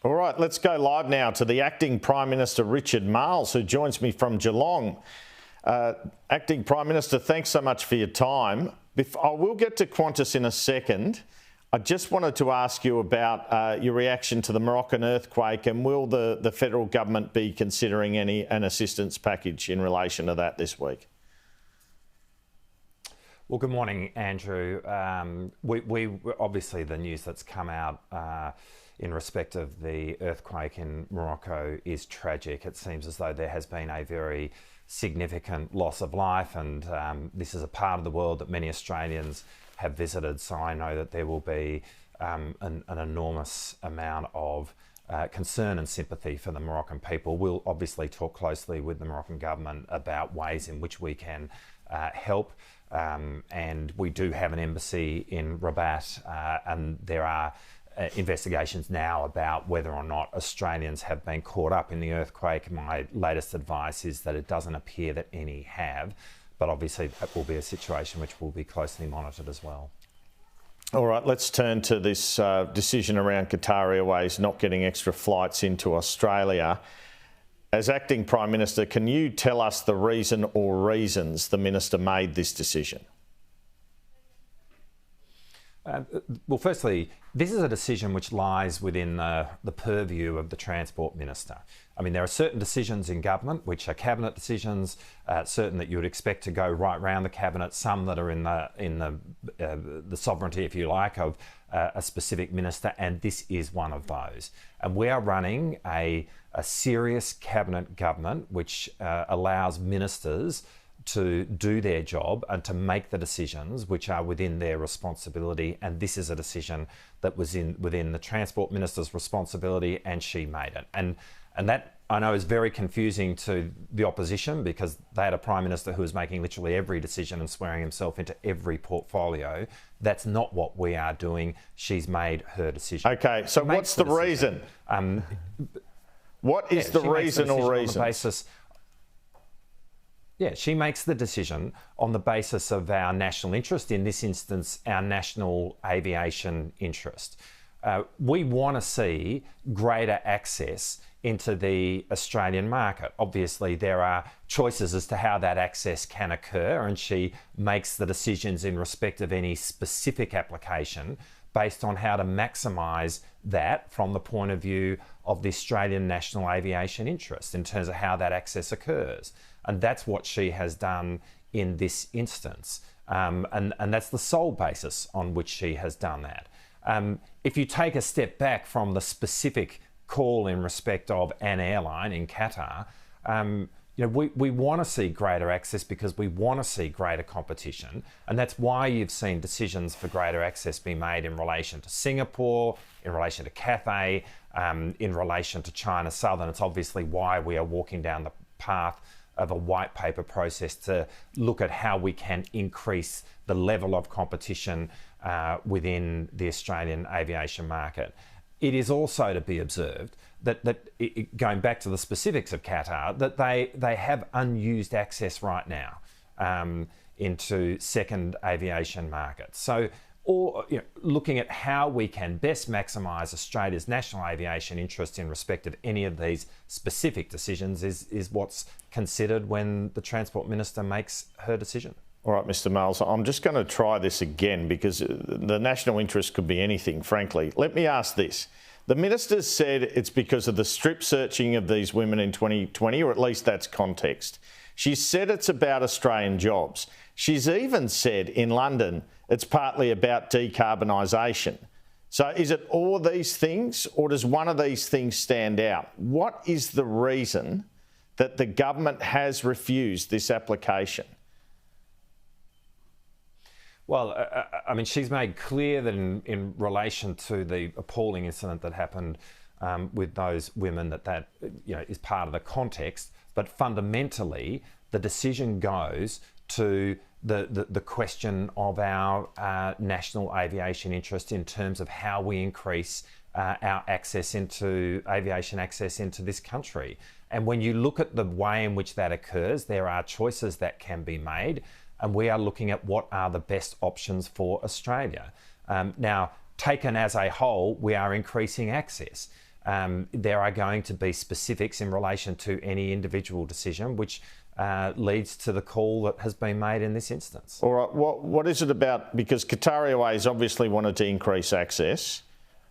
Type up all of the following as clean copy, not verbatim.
All right, let's go live now to the Acting Prime Minister Richard Marles, who joins me from Geelong. Acting Prime Minister, thanks so much for your time. I will get to Qantas in a second. I just wanted to ask you about your reaction to the Moroccan earthquake, and will the federal government be considering an assistance package in relation to that this week? Well, good morning, Andrew. We obviously, the news that's come out in respect of the earthquake in Morocco is tragic. It seems as though there has been a very significant loss of life, and this is a part of the world that many Australians have visited, so I know that there will be an enormous amount of concern and sympathy for the Moroccan people. We'll obviously talk closely with the Moroccan government about ways in which we can help, and we do have an embassy in Rabat, and there are investigations now about whether or not Australians have been caught up in the earthquake. My latest advice is that it doesn't appear that any have, but obviously that will be a situation which will be closely monitored as well. All right, let's turn to this decision around Qatar Airways not getting extra flights into Australia. As Acting Prime Minister, can you tell us the reason or reasons the Minister made this decision? Well, firstly, this is a decision which lies within the purview of the Transport Minister. I mean, there are certain decisions in government which are cabinet decisions, certain that you would expect to go right round the cabinet, some that are in the sovereignty, if you like, of a specific minister, and this is one of those. And we are running a serious cabinet government which allows ministers to do their job and to make the decisions which are within their responsibility, and this is a decision that was within the Transport Minister's responsibility, and she made it. And that, I know, is very confusing to the opposition, because they had a Prime Minister who was making literally every decision and swearing himself into every portfolio. That's not what we are doing. She's made her decision. Okay, so what's the reason? What is the reason or reasons? Yeah, she makes the decision on the basis of our national interest, in this instance, our national aviation interest. We want to see greater access into the Australian market. Obviously, there are choices as to how that access can occur, and she makes the decisions in respect of any specific application based on how to maximise that from the point of view of the Australian national aviation interest in terms of how that access occurs. And that's what she has done in this instance. And that's the sole basis on which she has done that. If you take a step back from the specific call in respect of an airline in Qatar, we want to see greater access because we want to see greater competition. And that's why you've seen decisions for greater access be made in relation to Singapore, in relation to Cathay, in relation to China Southern. It's obviously why we are walking down the path of a white paper process to look at how we can increase the level of competition within the Australian aviation market. It is also to be observed that going back to the specifics of Qatar, that they have unused access right now into second aviation markets. So, looking at how we can best maximise Australia's national aviation interest in respect of any of these specific decisions is what's considered when the Transport Minister makes her decision. All right, Mr. Marles, I'm just going to try this again because the national interest could be anything, frankly. Let me ask this. The Minister said it's because of the strip searching of these women in 2020, or at least that's context. She said it's about Australian jobs. She's even said in London it's partly about decarbonisation. So is it all of these things, or does one of these things stand out? What is the reason that the government has refused this application? Well, I mean, she's made clear that in relation to the appalling incident that happened with those women, that is part of the context. But fundamentally, the decision goes to the question of our national aviation interest in terms of how we increase our access into aviation access into this country. And when you look at the way in which that occurs, there are choices that can be made, and we are looking at what are the best options for Australia. Now, taken as a whole, we are increasing access. there are going to be specifics in relation to any individual decision, which leads to the call that has been made in this instance. All right, what is it about, because Qatar Airways obviously wanted to increase access.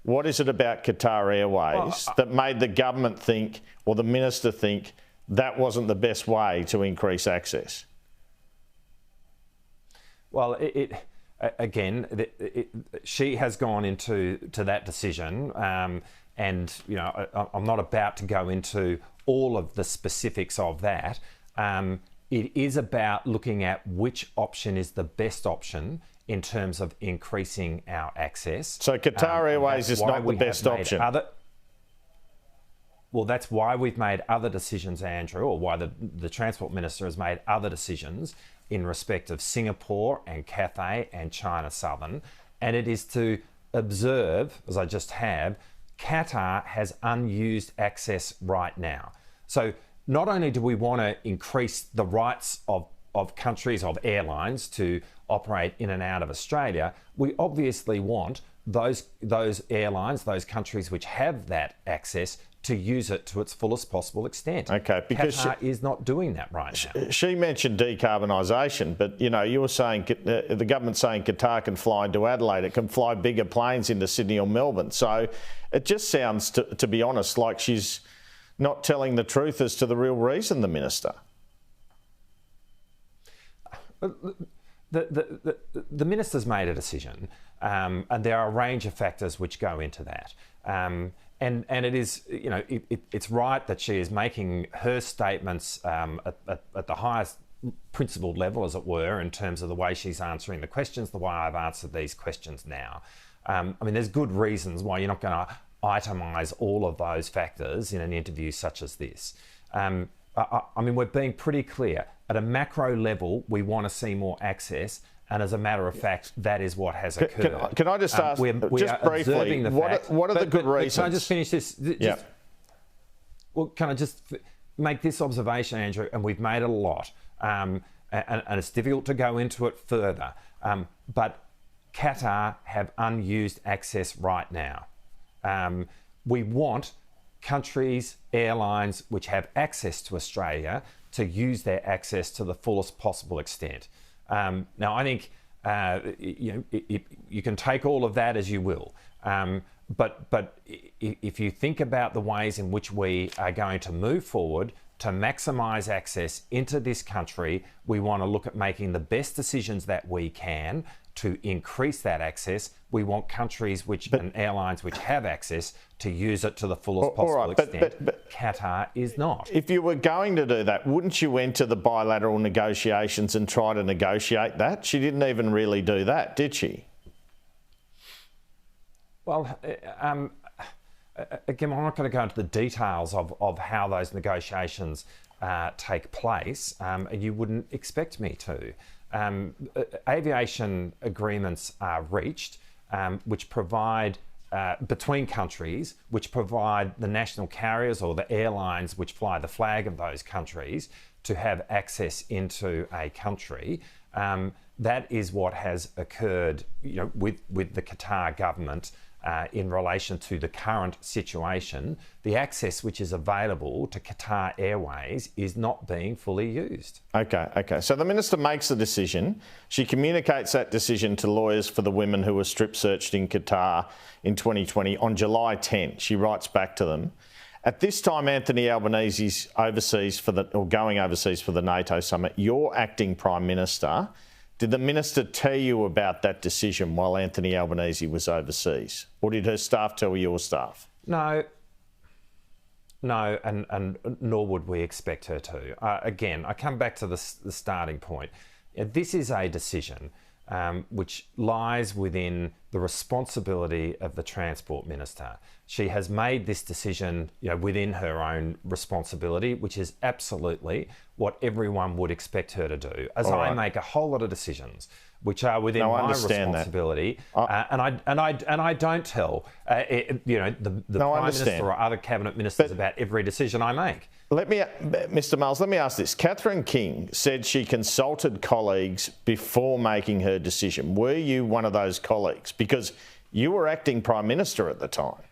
What is it about Qatar Airways that made the government think, or the minister think, that wasn't the best way to increase access? Well, she has gone into that decision, and I'm not about to go into all of the specifics of that. It is about looking at which option is the best option in terms of increasing our access. So Qatar Airways is not the best option. Well, that's why we've made other decisions, Andrew, or why the Transport Minister has made other decisions in respect of Singapore and Cathay and China Southern. And it is to observe, as I just have, Qatar has unused access right now. So not only do we want to increase the rights of countries, of airlines to operate in and out of Australia, we obviously want those airlines, those countries which have that access, to use it to its fullest possible extent. Okay, because Qatar is not doing that right now. She mentioned decarbonisation, but you were saying the government's saying Qatar can fly into Adelaide. It can fly bigger planes into Sydney or Melbourne. So it just sounds, to be honest, like she's not telling the truth as to the real reason, the minister. The minister's made a decision, and there are a range of factors which go into that. And it is, it's right that she is making her statements at the highest principled level, as it were, in terms of the way she's answering the questions, the way I've answered these questions now. There's good reasons why you're not going to itemise all of those factors in an interview such as this. We're being pretty clear. At a macro level, we want to see more access. And as a matter of fact, that is what has occurred. Can I just ask, just briefly, what are the good reasons? Can I just finish this? Yeah. Well, can I just make this observation, Andrew? And we've made it a lot. And it's difficult to go into it further. But Qatar have unused access right now. We want countries, airlines which have access to Australia to use their access to the fullest possible extent. Now, I think you can take all of that as you will, but if you think about the ways in which we are going to move forward to maximise access into this country, we want to look at making the best decisions that we can to increase that access. We want countries and airlines which have access to use it to the fullest possible extent. But Qatar is not. If you were going to do that, wouldn't you enter the bilateral negotiations and try to negotiate that? She didn't even really do that, did she? Well, again, I'm not going to go into the details of how those negotiations take place, and you wouldn't expect me to. Aviation agreements are reached which provide, between countries, which provide the national carriers or the airlines which fly the flag of those countries to have access into a country. That is what has occurred with the Qatar government in relation to the current situation. The access which is available to Qatar Airways is not being fully used. Okay. So the minister makes the decision. She communicates that decision to lawyers for the women who were strip searched in Qatar in 2020 on July 10. She writes back to them. At this time, Anthony Albanese's going overseas for the NATO summit. You're acting Prime Minister. Did the minister tell you about that decision while Anthony Albanese was overseas? Or did her staff tell your staff? No, and nor would we expect her to. Again, I come back to the starting point. This is a decision which lies within the responsibility of the Transport Minister. She has made this decision within her own responsibility, which is absolutely what everyone would expect her to do. I make a whole lot of decisions which are within my responsibility, and I don't tell the Prime Minister or other cabinet ministers about every decision I make. Mr. Marles, let me ask this. Catherine King said she consulted colleagues before making her decision. Were you one of those colleagues? Because you were acting Prime Minister at the time.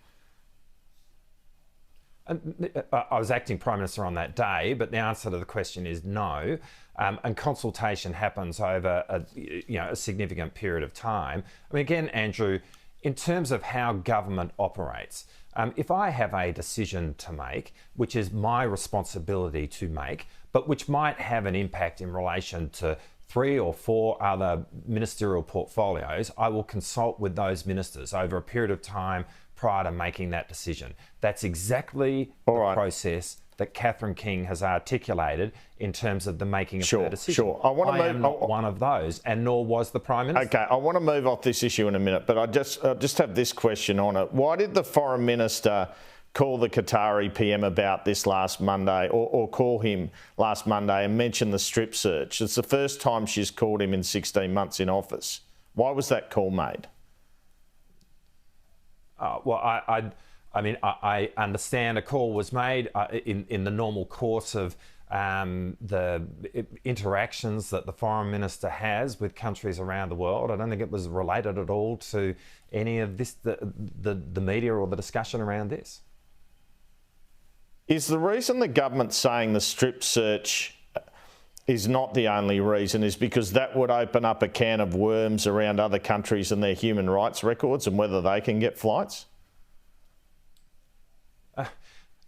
I was acting Prime Minister on that day, but the answer to the question is no. And consultation happens over a significant period of time. I mean, again, Andrew, in terms of how government operates, if I have a decision to make, which is my responsibility to make, but which might have an impact in relation to 3 or 4 other ministerial portfolios, I will consult with those ministers over a period of time prior to making that decision. That's exactly the process that Catherine King has articulated in terms of the making of her decision. Sure. I am not one of those, and nor was the Prime Minister. Okay, I want to move off this issue in a minute, but I just have this question on it. Why did the Foreign Minister call the Qatari PM about this last Monday, or call him last Monday and mention the strip search? It's the first time she's called him in 16 months in office. Why was that call made? I understand a call was made in the normal course of the interactions that the Foreign Minister has with countries around the world. I don't think it was related at all to any of this, the media or the discussion around this. Is the reason the government's saying the strip search is not the only reason is because that would open up a can of worms around other countries and their human rights records and whether they can get flights?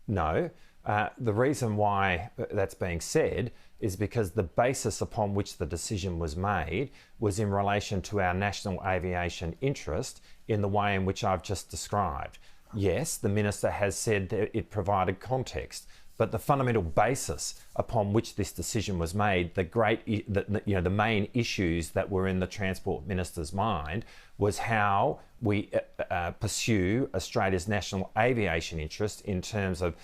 No. The reason why that's being said is because the basis upon which the decision was made was in relation to our national aviation interest in the way in which I've just described. Yes, the Minister has said that it provided context, but the fundamental basis upon which this decision was made, the main issues that were in the Transport Minister's mind was how we pursue Australia's national aviation interest in terms of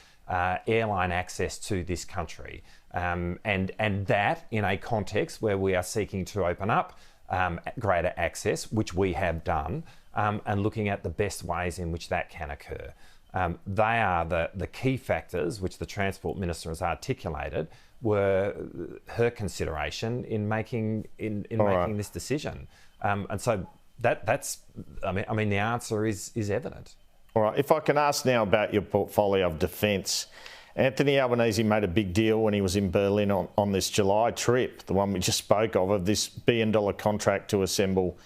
airline access to this country. And that in a context where we are seeking to open up greater access, which we have done, and looking at the best ways in which that can occur. They are the key factors which the Transport Minister has articulated were her consideration in making this decision. And so that's the answer is evident. All right. If I can ask now about your portfolio of defence. Anthony Albanese made a big deal when he was in Berlin on this July trip, the one we just spoke of this $1 billion contract to assemble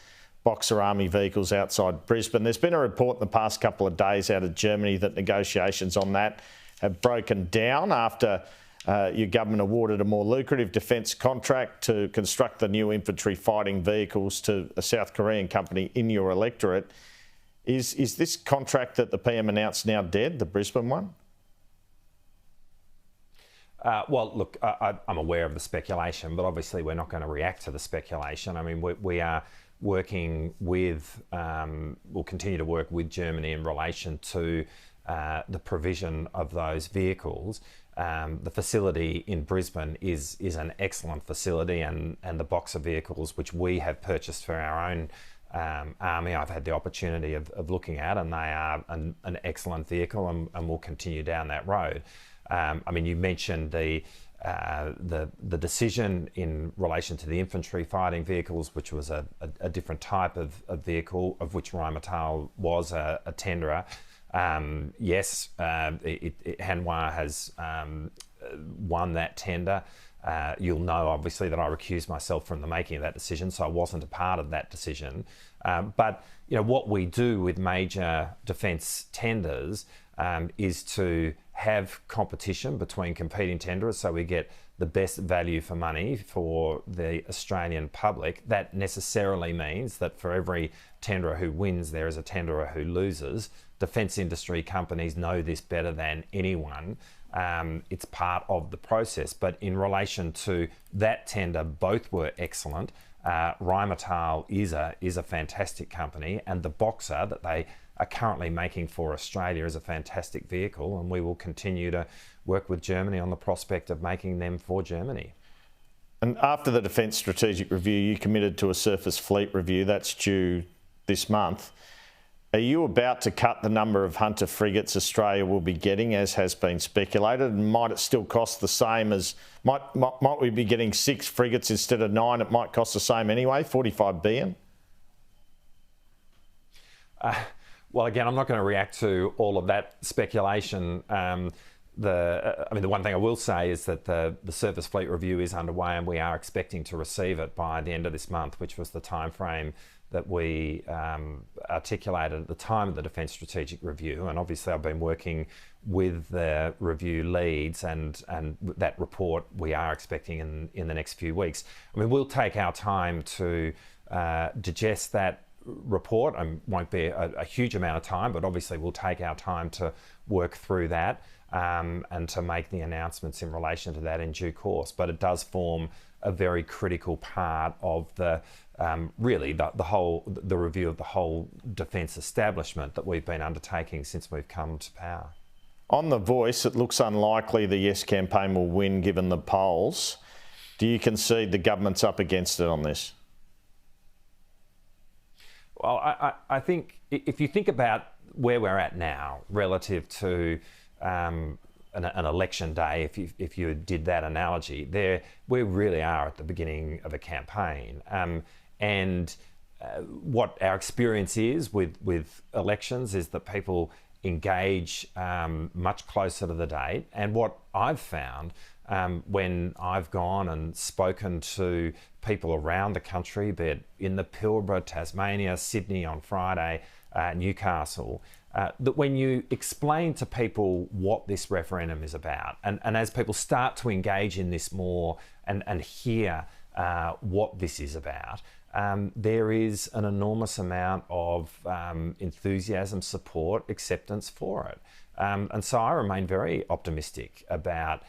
Boxer Army vehicles outside Brisbane. There's been a report in the past couple of days out of Germany that negotiations on that have broken down after your government awarded a more lucrative defence contract to construct the new infantry fighting vehicles to a South Korean company in your electorate. Is this contract that the PM announced now dead, the Brisbane one? Well, look, I'm aware of the speculation, but obviously we're not going to react to the speculation. I mean, we are working with, we'll continue to work with Germany in relation to the provision of those vehicles. The facility in Brisbane is an excellent facility, and the Boxer vehicles, which we have purchased for our own army, I've had the opportunity of looking at, and they are an excellent vehicle, and we'll continue down that road. You mentioned the decision in relation to the infantry fighting vehicles, which was a different type of vehicle, of which Rheinmetall was a tenderer. Yes, Hanwha has won that tender. You'll know, obviously, that I recused myself from the making of that decision, so I wasn't a part of that decision. But what we do with major defence tenders is to have competition between competing tenderers so we get the best value for money for the Australian public. That necessarily means that for every tenderer who wins, there is a tenderer who loses. Defence industry companies know this better than anyone. It's part of the process. But in relation to that tender, both were excellent. Rheinmetall is a fantastic company, and the Boxer that they are currently making for Australia is a fantastic vehicle, and we will continue to work with Germany on the prospect of making them for Germany. And after the Defence Strategic Review, you committed to a surface fleet review. That's due this month. Are you about to cut the number of Hunter frigates Australia will be getting, as has been speculated? And might it still cost the same as... Might we be getting 6 frigates instead of 9? It might cost the same anyway, $45 billion? Well, again, I'm not going to react to all of that speculation. The one thing I will say is that the Surface Fleet Review is underway, and we are expecting to receive it by the end of this month, which was the time frame that we articulated at the time of the Defence Strategic Review. And obviously I've been working with the review leads, and that report we are expecting in the next few weeks. I mean, we'll take our time to digest that report. It won't be a huge amount of time, but obviously we'll take our time to work through that and to make the announcements in relation to that in due course. But it does form a very critical part of the really the review of the whole defence establishment that we've been undertaking since we've come to power. On The Voice, it looks unlikely the Yes campaign will win given the polls. Do you concede the government's up against it on this? Well, I think if you think about where we're at now relative to an election day, if you did that analogy, we really are at the beginning of a campaign. What our experience is with elections is that people engage much closer to the date. And what I've found when I've gone and spoken to people around the country, be it in the Pilbara, Tasmania, Sydney on Friday, Newcastle, that when you explain to people what this referendum is about, and as people start to engage in this more and hear what this is about, there is an enormous amount of enthusiasm, support, acceptance for it. And so I remain very optimistic about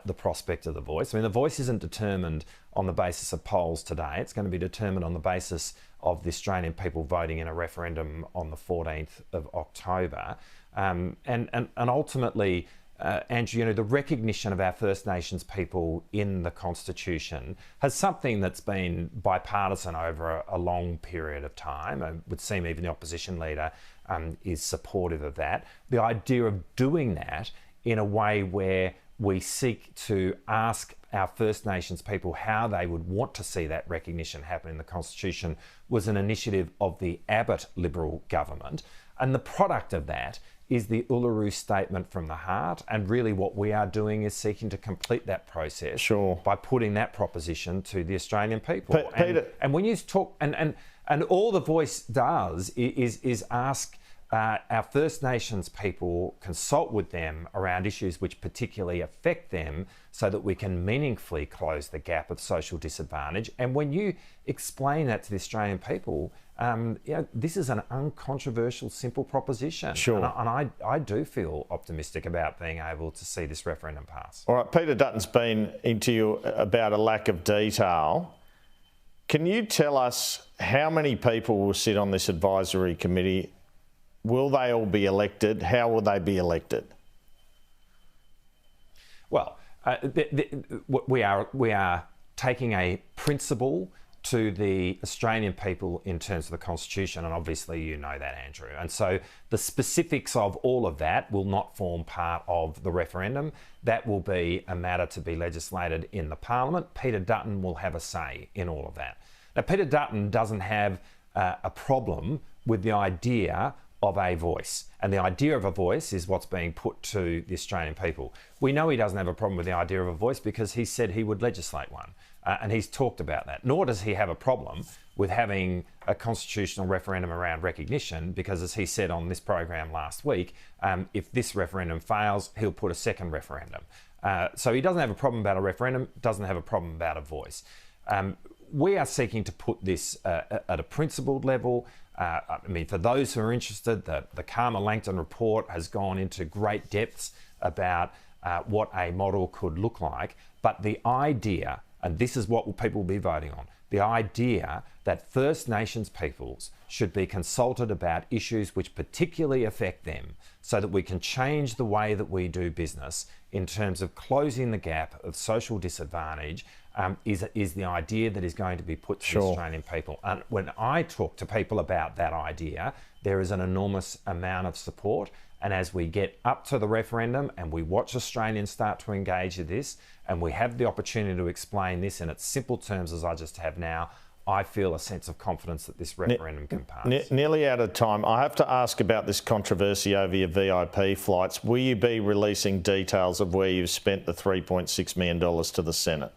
the prospect of The Voice. I mean, The Voice isn't determined on the basis of polls today. It's going to be determined on the basis of the Australian people voting in a referendum on the 14th of October. And ultimately, Andrew, the recognition of our First Nations people in the Constitution has something that's been bipartisan over a long period of time. It would seem even the opposition leader is supportive of that. The idea of doing that in a way where we seek to ask our First Nations people how they would want to see that recognition happen in the Constitution was an initiative of the Abbott Liberal government. And the product of that is the Uluru Statement from the Heart. And really what we are doing is seeking to complete that process by putting that proposition to the Australian people. And when you talk, and all The Voice does is ask our First Nations people, consult with them around issues which particularly affect them so that we can meaningfully close the gap of social disadvantage. And when you explain that to the Australian people, this is an uncontroversial, simple proposition. And I do feel optimistic about being able to see this referendum pass. All right, Peter Dutton's been into you about a lack of detail. Can you tell us how many people will sit on this advisory committee? Will they all be elected? How will they be elected? Well, we are taking a principle to the Australian people in terms of the Constitution, and obviously you know that, Andrew. And so the specifics of all of that will not form part of the referendum. That will be a matter to be legislated in the Parliament. Peter Dutton will have a say in all of that. Now, Peter Dutton doesn't have a problem with the idea of a voice. And the idea of a voice is what's being put to the Australian people. We know he doesn't have a problem with the idea of a voice because he said he would legislate one. And he's talked about that. Nor does he have a problem with having a constitutional referendum around recognition because, as he said on this program last week, if this referendum fails, he'll put a second referendum. So he doesn't have a problem about a referendum, doesn't have a problem about a voice. We are seeking to put this at a principled level. I mean, for those who are interested, the Karma Langton report has gone into great depths about what a model could look like. But the idea, and this is what people will be voting on, the idea that First Nations peoples should be consulted about issues which particularly affect them so that we can change the way that we do business in terms of closing the gap of social disadvantage is the idea that is going to be put to the Australian people. And when I talk to people about that idea, there is an enormous amount of support. And as we get up to the referendum and we watch Australians start to engage with this, and we have the opportunity to explain this in its simple terms as I just have now, I feel a sense of confidence that this referendum can pass. Nearly out of time. I have to ask about this controversy over your VIP flights. Will you be releasing details of where you've spent the $3.6 million to the Senate?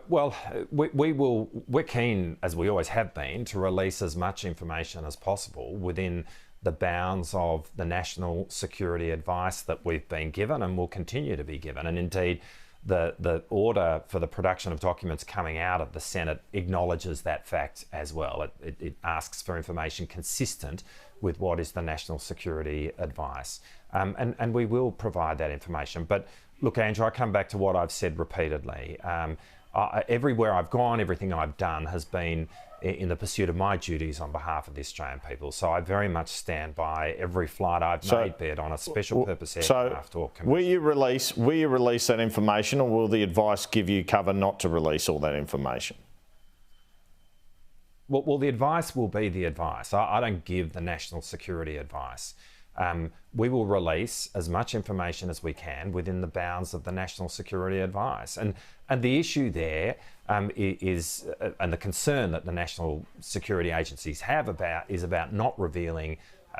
Well, we're keen, as we always have been, to release as much information as possible within the bounds of the national security advice that we've been given and will continue to be given. And indeed, the order for the production of documents coming out of the Senate acknowledges that fact as well. It asks for information consistent with what is the national security advice. And we will provide that information. But look, Andrew, I come back to what I've said repeatedly. Everywhere I've gone, everything I've done has been in the pursuit of my duties on behalf of the Australian people. So I very much stand by every flight I've made, be it on a special purpose aircraft or commercial. Will you release that information, or will the advice give you cover not to release all that information? Well, the advice will be the advice. I don't give the national security advice. We will release as much information as we can within the bounds of the national security advice. And the issue there is, and the concern that the national security agencies have is about not revealing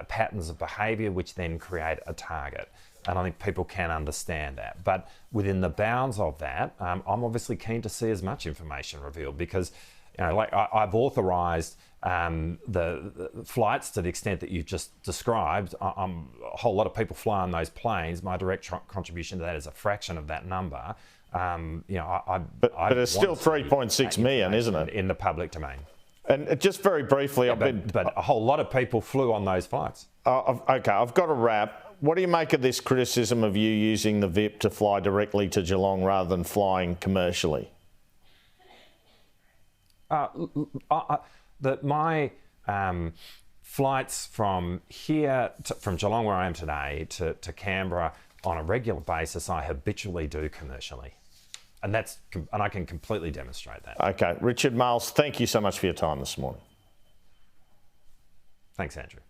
patterns of behaviour which then create a target. And I think people can understand that. But within the bounds of that, I'm obviously keen to see as much information revealed, because like I've authorised the flights to the extent that you've just described. A whole lot of people fly on those planes. My direct contribution to that is a fraction of that number. But it's still 3.6 million, isn't it? In the public domain. And just very briefly, but a whole lot of people flew on those flights. Okay, I've got to wrap. What do you make of this criticism of you using the VIP to fly directly to Geelong rather than flying commercially? My flights from here, from Geelong, where I am today, to Canberra on a regular basis, I habitually do commercially. And I can completely demonstrate that. Okay. Richard Marles, thank you so much for your time this morning. Thanks, Andrew.